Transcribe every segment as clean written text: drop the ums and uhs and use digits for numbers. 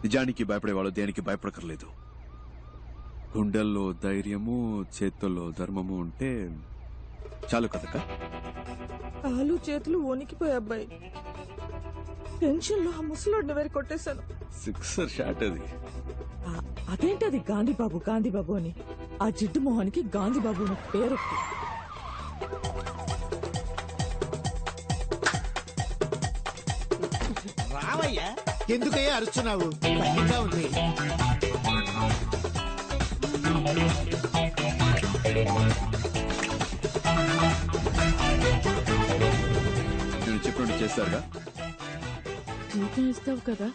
నిజానికి భయపడేవాళ్ళు దేనికి భయపడకర్లేదు. గుండెల్లో ధైర్యము, చేతుల్లో ధర్మము ఉంటే చాలు కదక్క. కాలు చేతులు వణికిపోయి అబ్బాయి. టెన్షన్ లో ఆ ముసలోడిని వేరు కొట్టేశాను. 6 షాట్ అది. అదేంటది గాంధీబాబు గాంధీబాబు అని? ఆ జిడ్డు మొహానికి గాంధీబాబు అని పేరు. రావయ్యా, ఎందుకయ్యా అరుస్తున్నావు? భయంగా ఉంది. నేను చెప్పినట్టు చేస్తారుగా. జీతం ఇస్తావు కదా?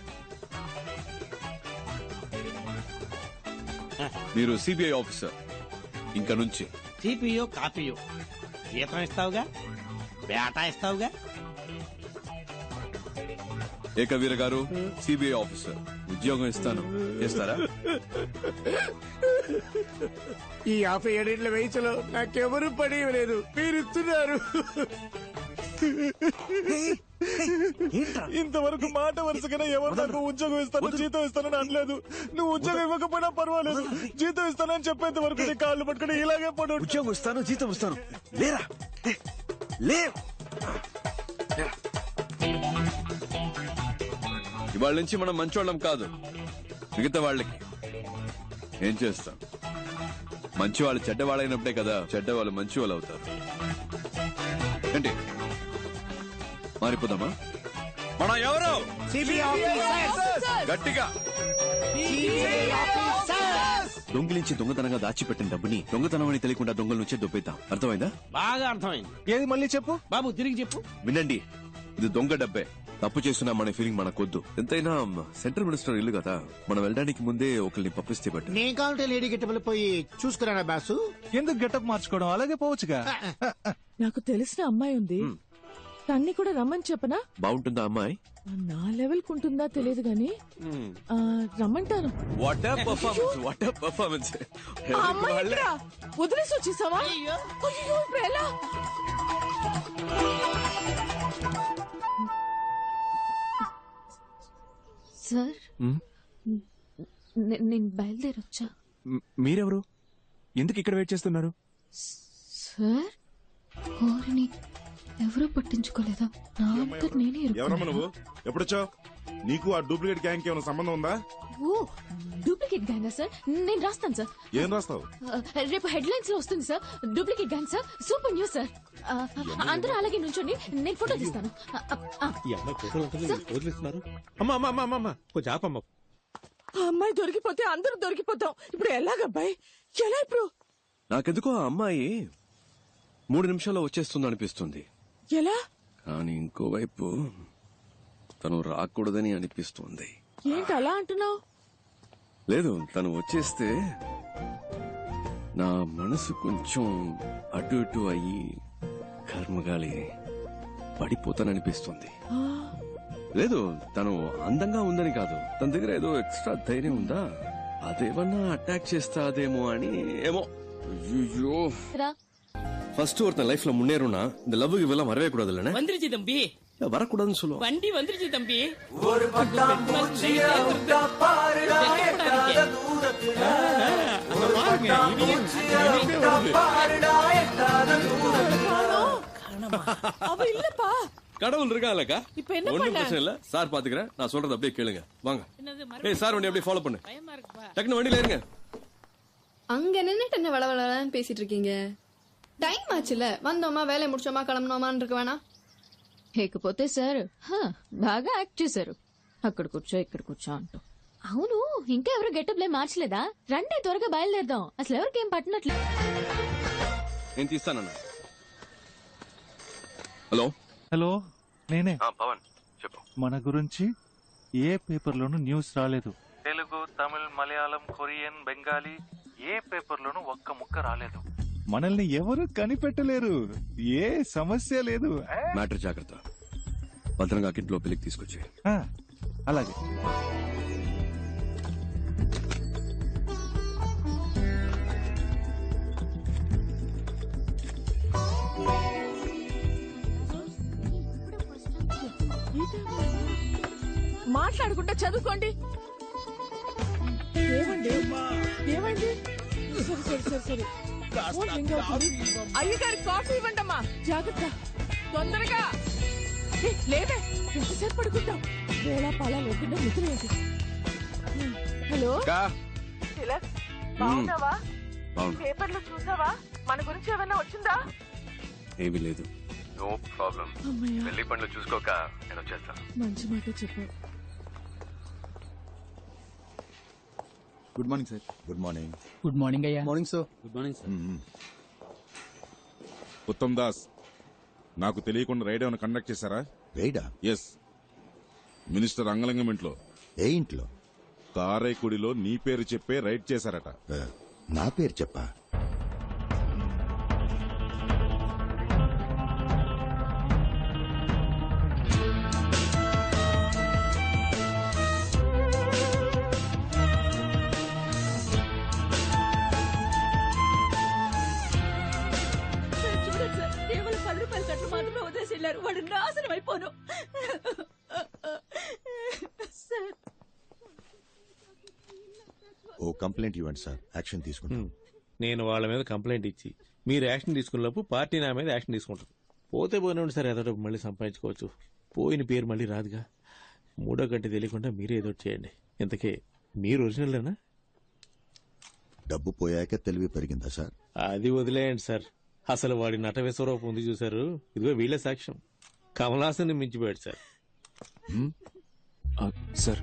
మీరు సిబిఐ ఆఫీసర్. ఇంకా నుంచి సిపియో కాపీయో జీతం ఇస్తావుగా, బేటా ఇస్తావుగా. ఏకవీర గారు, సిబిఐ ఆఫీసర్, ఉద్యోగం ఇస్తాను, చేస్తారా? ఈ 57 వయసులో నాకెవరు పని లేదు, మీరు ఇస్తున్నారు. ఇంతవరకు మాట వరుసగానే ఎవరు నాకు ఉద్యోగం ఇస్తాను జీతం ఇస్తానని అనలేదు. నువ్వు ఉద్యోగం ఇవ్వకపోయినా పర్వాలేదు, జీతం ఇస్తానని చెప్పేంత వరకు నీ కాళ్ళు పట్టుకుని ఇలాగే పడు. ఉద్యోగం ఇస్తాను, జీతం ఇస్తాను, లేరా లే. ఇవాళ నుంచి మనం మంచోళ్ళం కాదు, మిగతా వాళ్ళకి ఏం చేస్తాం. మంచి వాళ్ళు చెడ్డవాళ్ళైనప్పుడే కదా చెడ్డవాళ్ళు మంచి వాళ్ళు అవుతారు. ఏంటి మారిపోదామా? మన ఎవరు? గట్టిగా దొంగిలించి దొంగతనంగా దాచిపెట్టిన డబ్బుని దొంగతనం అని తెలియకుండా దొంగల నుంచే దొబ్బేద్దాం. అర్థమైందా? బాగా అర్థమైంది. ఏది మళ్ళీ చెప్పు బాబు, తిరిగి చెప్పు. వినండి, ఇది దొంగ డబ్బే. తప్పు చేస్తున్నా మన ఫీలింగ్ మనకొద్దు. ఎంతైనా సెంట్రల్ మినిస్టర్ ఇల్లు కదా, మనం వెళ్ళడానికి ముందే ఒకరిని పంపిస్తే బట్టి. నేను కావాలంటే లేడీ గెటబుల్ పోయి చూసుకురానా బాసు? ఎందుకు గెటప్ మార్చుకోవడం, అలాగే పోవచ్చుగా. నాకు తెలిసిన అమ్మాయి ఉంది, తన్ని కూడా రమ్మని చెప్పనా? బాగుంటుందా అమ్మాయి? నా లెవెల్ కుంటుందా తెలియదు గాని రమ్మంటాను. What a performance, what a performance. ఆ అమ్మాయి ఎక్కడా? వదిలేసి వచ్చేసావా? అయ్యో, ఇప్పుడు ఎలా? సార్, నేను బయలుదేరొచ్చా. మీరెవరు? ఎందుకు ఇక్కడ వెయిట్ చేస్తున్నారు? సార్, కోరిని ఎవరూ పట్టించుకోలేదా? నా అంతట నేనే ఎవరమ్మా నువ్వు? ఎప్పుడొచ్చావు? నీకు ఆ డూప్లికేట్ గ్యాంగ్ ఏమైనా సంబంధం ఉందా? ఓ, డూప్లికేట్ గ్యాంగా సార్? నేను రాస్తాను సార్. ఏం రాస్తావు? రేపు హెడ్లైన్స్ లో వస్తుంది sir. Duplicate gang sir, super news sir. అందరూ అలాగే నుంచోండి, నేను ఫోటో తీస్తాను. ఆ అమ్మాయి దొరికిపోతే అందరూ దొరికిపోతాం. ఇప్పుడు ఎలాగబ్బాయి, ఎలా ఇప్పుడు? నాకెందుకో ఆ అమ్మాయి 3 నిమిషాల్లో వచ్చేస్తుంది అనిపిస్తుంది. ఎలా? కానీ ఇంకోవైపు తను రాకూడదని అనిపిస్తుంది. ఏంటి అలా అంటున్నావు? లేదు, తను వచ్చేస్తే నా మనసు కొంచెం అటు ఇటు అయ్యి కర్మగాలి పడిపోతాననిపిస్తుంది. లేదు, తను అందంగా ఉందని కాదు, తన దగ్గర ఏదో ఎక్స్ట్రా ధైర్యం ఉందా, అదేమన్నా అటాక్ చేస్తాదేమో అని. ఏమో. ஐயோ, ஃபர்ஸ்ட் ஒருத்தன் லைஃப்ல முன்னேறும்னா இந்த லவ் இவெல்லாம் வரவே கூடாது இல்லனே. வந்துருச்சு தம்பி, வரக்கூடாதுன்னு சொல்லுவோம். வண்டி வந்துருச்சு தம்பி. ஒரு பட்டம் பூச்சிய உண்டா பாருடா எட்டாத தூரத்துல. ஒரு பட்டம் பூச்சிய உண்டா பாருடா எட்டாத தூரத்துல. அவ இல்லப்பா. கடவுள் இருக்கான்லக்கா, இப்ப என்ன ஒண்ணும் பண்ண? பிரச்சனை இல்ல. சார் பாத்துக்கிறேன், நான் சொல்றது அப்படியே கேளுங்க. வாங்க. ஏய் சார், வண்டி அப்படியே ஃபாலோ பண்ணு. பயமா இருக்குப்பா. டக்குனு வண்டியில இருங்க. அங்க நின்னுட்டு என்ன வளவளன்னு பேசிட்டு இருக்கீங்க? டைம் ஆச்சுல, வந்தோமா வேலையை முடிச்சோமா கிளம்பணுமான்னு இருக்க வேணா? లేకపోతే సార్ బాగా యాక్ట్ చేశారు. అక్కడ కూర్చో ఇక్కడ కూర్చో అంటూ. అవును, ఇంకా ఎవరు గెటప్ లే మార్చలేదా? రండి త్వరగా బయలుదేరదాం. అసలు ఎవరికేం పట్టినట్లే. నేను తీస్తానన్నా. హలో హలో, నేనే పవన్, చెప్పు. మన గురించి ఏ పేపర్లోనూ న్యూస్ రాలేదు. తెలుగు, తమిళ్, మలయాళం, కొరియన్, బెంగాలీ ఏ పేపర్లోనూ ఒక్క ముక్క రాలేదు. మనల్ని ఎవరు కనిపెట్టలేరు, ఏ సమస్య లేదు. మ్యాటర్ జాగ్రత్త. భద్రంగా ఇంట్లో పెళ్లికి తీసుకొచ్చి. అలాగే. మాట్లాడుకుంటే చదువుకోండి. సరే ఫోన్ రింగ్ అవుతుంది. అయ్యగారి కాఫీ ఇవ్వండమ్మా. జాగ్రత్త, తొందరగా. లేదే, ఎంతసేపు పడుకుంటాం? వేళ పాలా లేకుండా నిద్ర ఏంటి? హలో తిలక్, బాగున్నావా? పేపర్లో చూసావా? మన గురించి ఏమైనా వచ్చిందా? ఏమీ లేదు. No problem. అమ్మయ్య, పెళ్లి పనులు చూసుకోక నేను వచ్చేస్తాను. మంచి మాట చెప్పావు. Good morning sir. Good morning. Good morning అయ్యా. Morning sir. Good morning sir. Uttam Das, నాకు తెలియకుండా రైడ్ ఏమైనా కండక్ట్ చేశారా? రైడా? ఎస్. మినిస్టర్ అంగలింగం ఇంట్లో, ఏ ఇంట్లో? కారైకుడిలో నీ పేరు చెప్పే రైడ్ చేశారట. నా పేరు చెప్పా? చూడండి సార్, కేవలం 10 రూపాయల కట్లు మాత్రమే వదిలేసి వెళ్ళారు. వాడు నాశనం అయిపోను. సార్, ఓ కంప్లైంట్ ఇవ్వండి సార్, యాక్షన్ తీసుకుంటాం. నేను వాళ్ళ మీద కంప్లైంట్ ఇచ్చి మీరు యాక్షన్ తీసుకున్నప్పుడు పార్టీ నా మీద యాక్షన్ తీసుకుంటారు. పోతే పోయినండి సార్, ఏదో ఒకటి మళ్ళీ సంపాదించుకోవచ్చు. పోయిన పేరు మళ్ళీ రాదుగా. మూడో గంట తెలియకుండా మీరే ఏదో ఒకటి చేయండి. ఇంతకీ మీరు ఒరిజినల్లేనా? డబ్బు పోయాక తెలివి పెరిగిందా సార్? అది వదిలేయండి సార్. అసలు వాడి నట విశ్వరూపం ఉంది చూసారు, ఇదిగో వీళ్ళ సాక్ష్యం. కమలాసన్ మించిపోయాడు సార్. సార్,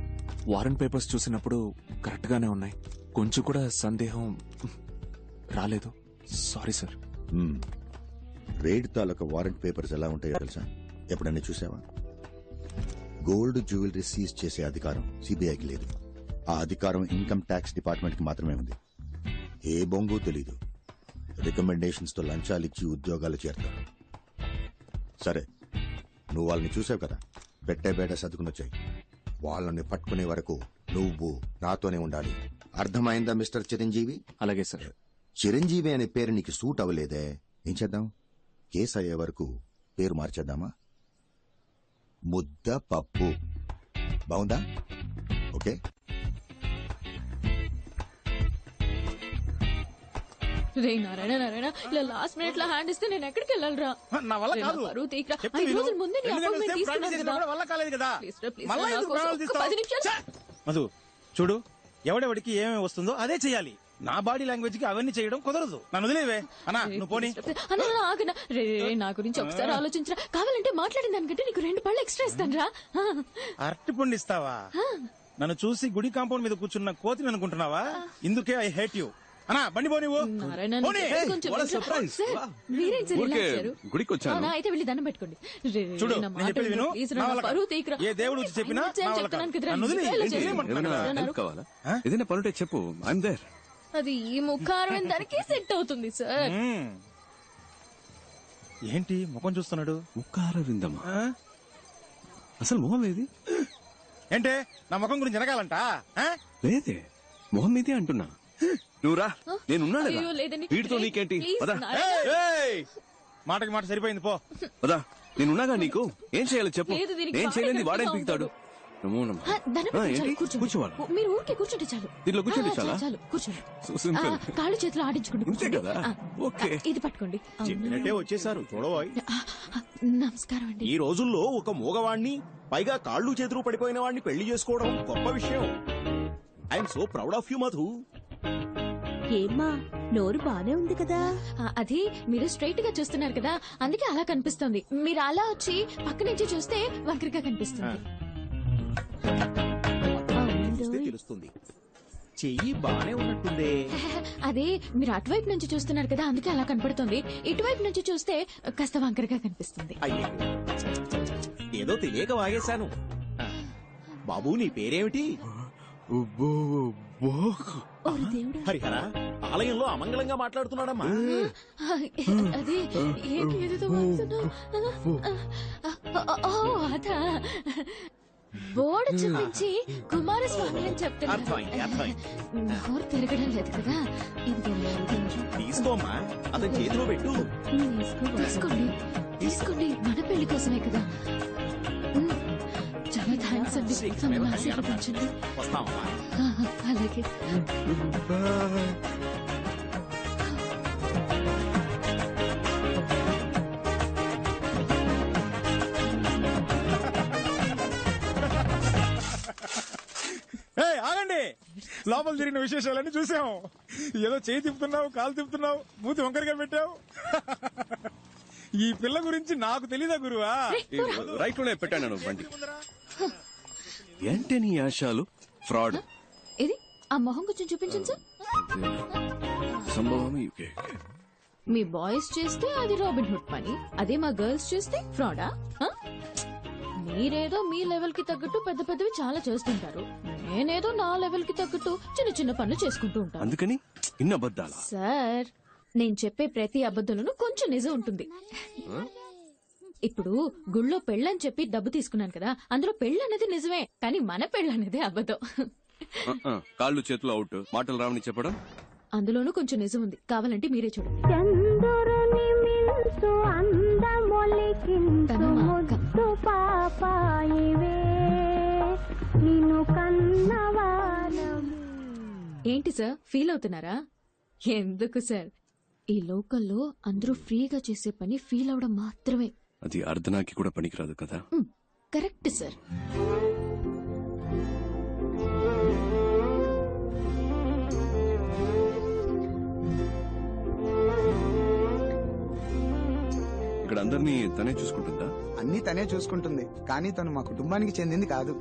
వారెంట్ పేపర్స్ చూసినప్పుడు కరెక్ట్ గానే ఉన్నాయి. కొంచెం కూడా సందేహం రాలేదు. Sorry sir. రైడ్ తాలూకా వారెంట్ పేపర్స్ ఎలా ఉంటాయో తెలుసా? ఎప్పుడన్నా చూసావా? గోల్డ్ జ్యువెలరీ సీజ్ చేసే అధికారం సిబిఐకి లేదు. ఆ అధికారం ఇన్కమ్ ట్యాక్స్ డిపార్ట్మెంట్ కి మాత్రమే ఉంది. ఏ బొంగు తెలీదు. రికమెండేషన్స్ తో లంచాలిచ్చి ఉద్యోగాలు చేరతారు. సరే, నువ్వు వాళ్ళని చూసావు కదా, పెట్టే బేట సర్దుకుని వచ్చాయి. వాళ్ళని పట్టుకునే వరకు నువ్వు నాతోనే ఉండాలి. అర్థమైందా మిస్టర్ చిరంజీవి? అలాగే సార్. చిరంజీవి అనే పేరు నీకు సూట్ అవ్వలేదే, ఏం చేద్దాం? కేసు అయ్యే వరకు పేరు మార్చేద్దామా? ముద్ద పప్పు. బాగుందా? ఓకే. రే నారాయణ నారాయణ, ఇలా లాస్ట్ మినిట్ లో హ్యాండ్ ఇస్తే నేను ఎక్కడికి వెళ్ళాలరా? నా వల్ల కాదు. బరువు తీయకురా. 5 రోజుల ముందే నీ అపాయింట్మెంట్ తీసుకున్నాను కదా. వల్ల కాలేదు కదా. ప్లీజ్ రా, ప్లీజ్ మళ్ళా రా, నా ఎందుకు కోసం ప్రాణాలు ఒక్క తీస్తావ్? 10 నిమిషాలు. మధు చూడు, ఎవడెవడికి ఏమేమి వస్తుందో అదే చెయ్యాలి. నా బాడీ లాంగ్వేజ్ కి అవన్నీ చేయడం కుదరదు. నన్ను వదిలేవే అన్నా, నువ్వు పోనీ. అన్న ఆగనా. రే నా గురించి ఒకసారి ఆలోచించరా. కావాలంటే మాట్లాడిన దానికంటే నీకు 2 పళ్ళు ఎక్స్ట్రా ఇస్తాను రా. అరటి పండు ఇస్తావా? నన్ను చూసి గుడి కాంపౌండ్ మీద కూర్చున్న కోతిని అనుకుంటున్నావా? ఇందుకే ఐ హేట్ యూ. అన్నా బండి పో నువ్వు. నారాయణ, పోనీ. కొంచెం what a surprise. సార్, మీరేం సార్ ఇలా ఊరికే వచ్చారు? గుడికి వచ్చాను. అవునా, అయితే వెళ్ళి దండం పెట్టుకోండి. రే, చూడు, నా నేను చెప్పేది విను. ప్లీజ్ రా, నా నా వల్ల పరువు కాదు. తీయకురా. ఏ దేవుడు వచ్చి చెప్పినా ఆయన వచ్చాయని నా వల్ల చెప్తున్నాను కాదు. కదరా. నన్ను వదిలేయ్. ఇలా ఏంటి? చేయండి. ఏమైనా ఏమంటున్నావు? హెల్ప్ కావాలా? ఏదైనా పనుంటే చెప్పు, ఐఎమ్ దేర్. అది ఈ ముఖారం దానికి సెట్ అవుతుంది సార్. ఏంటి ముఖం చూస్తున్నాడు? ముక్కార విందమ్మా. ఆ? అసలు మొహం ఏది? ఏంటే నా ముఖం గురించి వెనకాలంట? లేదే, మొహం మీదే అంటున్నా. నువ్వు రా, నేనున్నాను అయ్యో, లేదండి. వీటితో నీకేంటి? ప్లీజ్, పదా నారాయణ. మాటకి మాట సరిపోయింది పో. పదా, నేనున్నాగా నీకు. ఏం చేయాలి చెప్పు. లేదు, దీనికి ఏం చేయలేని బాగా వాడేం గట్టిగా పీకుతాడు. నమో నమః. దండం ఆ, పెట్టుకోండి, ఏంటి? కూర్చోండి. కూర్చోవాలా? మీరు ఊరికే కూర్చుంటే చాలు. దీంట్లో కూర్చుంటే ఆ, చాలా? చాలు కూర్చోండి. So simple. కాళ్ళు చేతులు ఆడించుకోండి. ఇంతే కూర్చోండి. కదా? ఆ, ఓకే. ఇది పట్టుకోండి. అవును. చెప్పినట్టే వచ్చేసారు చూడబోయ్. నమస్కారం అండి. ఈ రోజుల్లో ఒక మూగవాణ్ణి, పైగా కాళ్ళు చేతులు పడిపోయిన వాడిని పెళ్లి చేసుకోవడం గొప్ప విషయం. I'm so proud of you Madhu. ఏమ్మా, నోరు బానే ఉంది కదా? అది మీరు స్ట్రైట్ గా చూస్తున్నారు కదా, అందుకే అలా కనిపిస్తుంది. మీరు అలా వచ్చి పక్క నుంచి చూస్తే వంకరగా కనిపిస్తుంది. చూస్తే తెలుస్తుంది. చెయ్యి బానే ఉన్నట్టుందే. అదే మీరు అటువైపు నుంచి చూస్తున్నారు కదా, అందుకే అలా కనపడుతుంది. ఇటువైపు నుంచి చూస్తే కాస్త వంకరగా కనిపిస్తుంది. అయ్యో, ఏదో తెలియక వాగేశాను. బాబు నీ పేరేమిటి? ఓరి దేవుడా. హరిహర, ఆలయంలో అమంగళంగా మాట్లాడుతున్నాడమ్మా. అదే ఏంటి ఏదేదో వాగుతున్నావ్? ఓ, అదా బోర్డు చూపించి కుమారస్వామి అని చెప్తున్నా. అర్థమైంది, అర్థమైంది. నోరు తిరగడం లేదు కదా. తీసుకోమ్మా, అతని చేతిలో పెట్టు. తీసుకోండి తీసుకోండి, మన పెళ్లి కోసమే కదా. చాలా థ్యాంక్స్ అండి, మమ్మల్ని ఆశీర్వదించండి. వస్తామమ్మా. అలాగే. ఆగండి, లోపల జరిగిన విశేషాలన్నీ చూసాం. ఏదో చేయి తిప్పుతున్నావు, కాలు తిప్పుతున్నావు, మూతి వంకరగా పెట్టావు. ఈ పిల్ల గురించి నాకు తెలీదా గురువా? రైట్ లోనే పెట్టాను బండి. ఏంటి నీ ఆశాలు? ఫ్రాడ్. ఇది ఆ మొహం కొంచెం చూపించండి సార్. సంభవం. మీ బాయ్స్ చేస్తే అది రాబిన్ హుడ్ పని, అదే మా గర్ల్స్ చేస్తే ఫ్రాడా? మీరేదో మీ లెవెల్ కి తగ్గట్టు పెద్ద పెద్దవి చాలా చేస్తుంటారు, నేనేదో నా లెవెల్ కి తగ్గట్టు చిన్న చిన్న పనులు చేసుకుంటూ ఉంటాను. అందుకని ఇన్న అబద్ధాలా? సార్, నేను చెప్పే ప్రతి అబద్ధంలోనూ కొంచెం నిజం ఉంటుంది. ఇప్పుడు గుళ్ళో పెళ్ళని చెప్పి డబ్బు తీసుకున్నాను కదా, అందులో పెళ్ళనేది నిజమే, కానీ మన పెళ్ళనేది అబద్ధం. కాళ్ళు చేతులు అవుట్, మాటలు రావని చెప్పడం అందులోనూ కొంచెం నిజం ఉంది, కావాలంటే మీరే చూడండి. ఏంటి సార్, ఫీల్ అవుతున్నారా? ఎందుకు సార్, ఈ లోకల్లో అందరూ ఫ్రీగా చేసే పని ఫీల్ అవడం మాత్రమే. అది అర్ధనాకి కూడా పనికిరాదు కదా. Correct sir. ఇక్కడ అందరినీ తనే చూసుకుంటుందా? అన్ని తనే చూసుకుంటుంది, కానీ తను మా కుటుంబానికి చెందింది కాదు.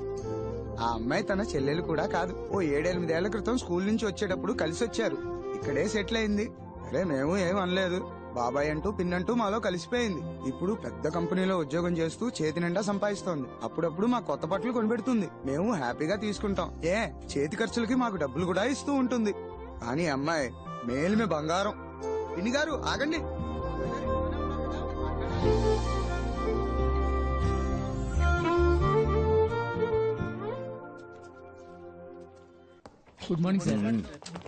ఆ అమ్మాయి తన చెల్లెలు కూడా కాదు. ఓ 7-8 క్రితం స్కూల్ నుంచి వచ్చేటప్పుడు కలిసి వచ్చారు, ఇక్కడే సెటిల్ అయింది. అరే మేము ఏం అనలేదు, బాబాయ్ అంటూ పిన్నంటూ మాలో కలిసిపోయింది. ఇప్పుడు పెద్ద కంపెనీలో ఉద్యోగం చేస్తూ చేతి నిండా సంపాదిస్తోంది. అప్పుడప్పుడు మా కొత్త బట్టలు కొనిపెడుతుంది, మేము హ్యాపీగా తీసుకుంటాం. చేతి ఖర్చులకి మాకు డబ్బులు కూడా ఇస్తూ ఉంటుంది. కానీ అమ్మాయి మేలుమే బంగారం. పిన్ని గారు ఆగండి. Good morning sir.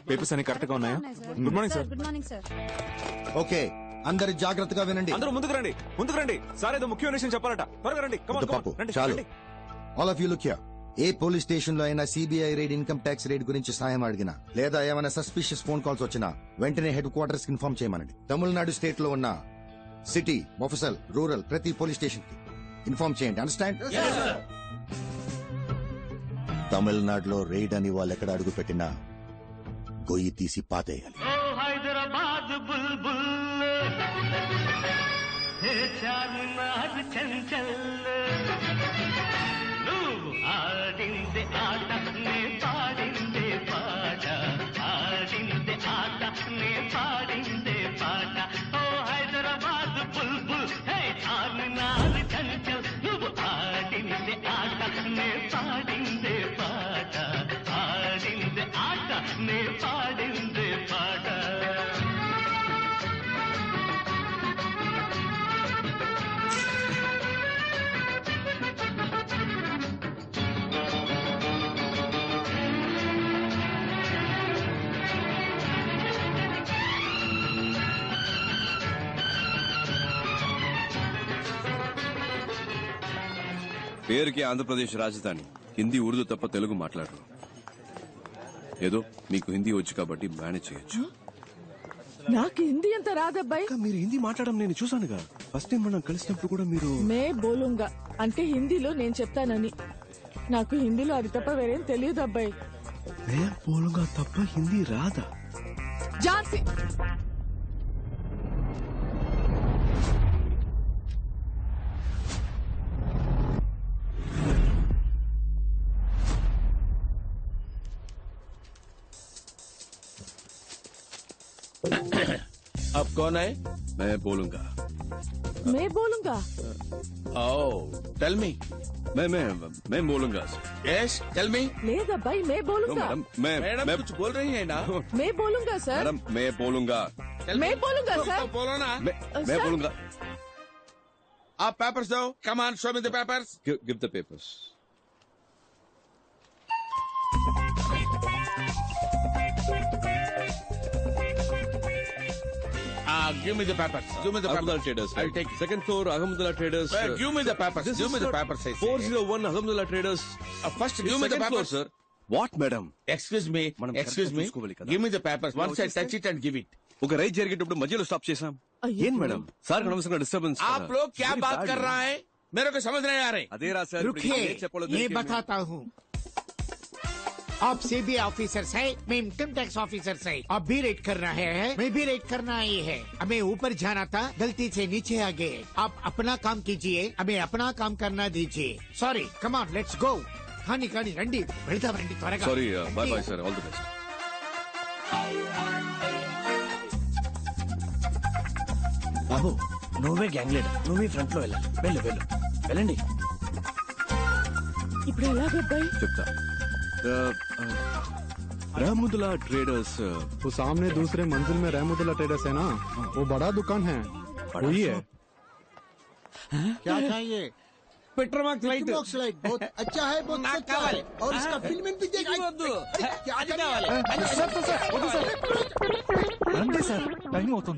పేపర్స్ అన్ని కరెక్ట్ గా ఉన్నాయా? Good morning sir. Good morning sir. Okay, అందరు జాగ్రత్తగా వినండి. అందరూ ముందుకు రండి, ముందుకు రండి. సార్ ఏదో ముఖ్యమైన విషయం చెప్పాలట, త్వరగా రండి. పాపు చాలు. All of you look here. A police station లో అయినా CBI raid, income tax raid గురించి సాయం అడిగినా, లేదా ఏమైనా సస్పిషియస్ ఫోన్ కాల్స్ వచ్చినా వెంటనే హెడ్ క్వార్టర్స్ కి ఇన్ఫార్మ్ చేయమనండి. తమిళనాడు స్టేట్ లో ఉన్న సిటీ, మొఫసల్, రూరల్ ప్రతి పోలీస్ స్టేషన్ కి ఇన్ఫార్మ్ చేయండి. అండర్స్టాండ్? తమిళనాడులో రైడ్ అని వాళ్ళు ఎక్కడ అడుగు పెట్టినా గొయ్యి తీసి పాతేయాలి. హైదరాబాద్ బుల్బుల్ చార్మినార్ చంచల్, నువ్వు ఆడిందే ఆట నే పాడిందే పాట, ఆడిందే ఆట నే పాడిందే పాట. ఓ హైదరాబాద్ బుల్బుల్ హే చార్మినార్ చంచల్, నువ్వు ఆడిందే ఆట నే పాడిందే పాట, ఆడిందే ఆట నే పాడిందే పాట. పేరుకి ఆంధ్రప్రదేశ్ రాజధాని, హిందీ ఉర్దూ తప్ప తెలుగు మాట్లాడరు. ఏదో మీకు హిందీ వచ్చు కాబట్టి మేనేజ్ చేయొచ్చు. నాకు హిందీ అంత రాదబ్బాయి. మీరు హిందీ మాట్లాడడం నేను చూసానుగా, ఫస్ట్ టైం మనం కలిసినప్పుడు కూడా మీరు మే బోలుంగా అంటే హిందీలో నేను చెప్తానని. నాకు హిందీలో అది తప్ప వేరేం తెలియదు అబ్బాయి. మే బోలుంగా తప్ప హిందీ రాదా? ఝాన్సీ अब कौन है? मैं बोलूंगा. మే బోలుంగా. Oh, tell me. मैं बोलूंगा. Yes, tell me. లేదబ్బాయి మే బోలుంగా. मैडम कुछ बोल रही है ना? మే బోలుంగా సార్. मैडम मैं बोलूंगा. మే బోలుంగా సార్. बोलो ना. मैं बोलूंगा. आप पेपर्स दो. Come on, show me the papers. Give the papers. Give me the papers. Give me the Ahmedullah papers. Traders. I'll take it. Second floor, Ahmedullah Traders. Give me the papers. This Give is me the not papers. I say. 401 Ahmedullah Traders. First, give me the Second floor, papers. sir. What, madam? Excuse me. మనం Excuse correct గా me. చూసుకోవాలి కదా. Give me the papers. Once I వచ్చేస్తే- touch it and give it. ఒక ride జరిగేటప్పుడు మధ్యలో stop చేసాం. ఏం మేడం సార్ అనవసరంగా డిస్టర్బెన్స్. आप लोग क्या बात कर रहा है मेरे को समझ नहीं आ रहे. అదే రా సార్. रुकिए, ये बताता हूँ. आप सीबीआई ऑफिसर है, मैं इनकम टैक्स ऑफिसर है. आप भी रेड कर रहे हैं, मैं भी रेड करना ही है. हमें ऊपर जाना था, गलती से नीचे आ गए. आप अपना काम कीजिए, हमें अपना काम करना दीजिए. Sorry, come on, let's go. కానీ కానీ రండి వెళ్తాం రండి త్వరగా. Sorry, bye bye sir, all the best. బాబు నువ్వే గ్యాంగ్ లీడర్, నువ్వే ఫ్రంట్ లో వెళ్ళాలి. వెళ్ళు వెళ్ళు వెళ్ళండి. ఇప్పుడు ఎలాగబ్బాయి? చెప్తా. रहमुदला ट्रेडर्स, वो सामने दूसरे मंजिल में रहमुदला ट्रेडर्स है ना, वो बड़ा दुकान है, वही है. क्या चाहिए? Petromax light. लाइट बहुत अच्छा है, बहुत अच्छा है. और इसका फिल्म भी देखिए. क्या चाहिए? రండి సార్, టైం అవుతుంది.